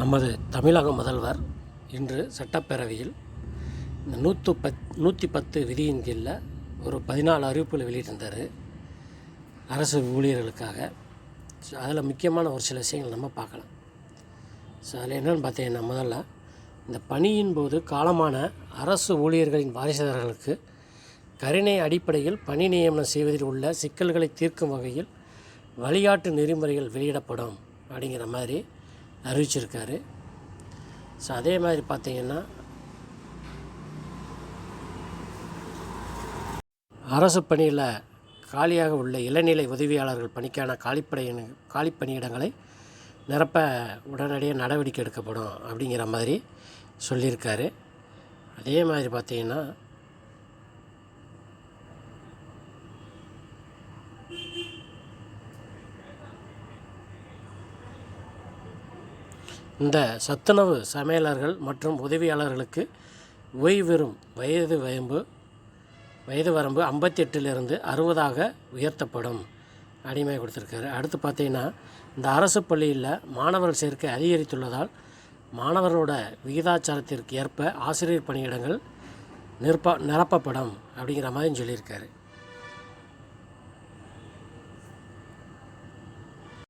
நமது தமிழக முதல்வர் இன்று சட்டப்பேரவையில் இந்த 110 விதியின் கீழில் ஒரு 14 அறிவிப்புகளை வெளியிட்டிருந்தார் அரசு ஊழியர்களுக்காக. ஸோ அதில் முக்கியமான ஒரு சில விஷயங்கள் நம்ம பார்க்கலாம். ஸோ அதில் என்னென்னு பார்த்தீங்கன்னா, முதல்ல இந்த பணியின் போது காலமான அரசு ஊழியர்களின் வாரிசுதாரர்களுக்கு கருணை அடிப்படையில் பணி நியமனம் செய்வதில் உள்ள சிக்கல்களை தீர்க்கும் வகையில் வழிகாட்டு நெறிமுறைகள் வெளியிடப்படும் அப்படிங்கிற மாதிரி அறிவிச்சிருக்காரு. ஸோ அதே மாதிரி பார்த்திங்கன்னா, அரசு பணியில் காலியாக உள்ள இளநிலை உதவியாளர்கள் பணிக்கான காலி பணியிடங்களை நிரப்ப உடனடியாக நடவடிக்கை எடுக்கப்படும் அப்படிங்கிற மாதிரி சொல்லியிருக்காரு. அதே மாதிரி பார்த்திங்கன்னா, இந்த சத்துணவு சமையலர்கள் மற்றும் உதவியாளர்களுக்கு ஓய்வு பெறும் வயது வரம்பு 58லிருந்து 60ஆக உயர்த்தப்படும் அடிமை கொடுத்துருக்காரு. அடுத்து பார்த்திங்கன்னா, இந்த அரசு பள்ளியில் மாணவர்கள் சேர்க்கை அதிகரித்துள்ளதால் மாணவர்களோட விகிதாச்சாரத்திற்கு ஏற்ப ஆசிரியர் பணியிடங்கள் நிரப்பப்படும் அப்படிங்கிற மாதிரி சொல்லியிருக்காரு.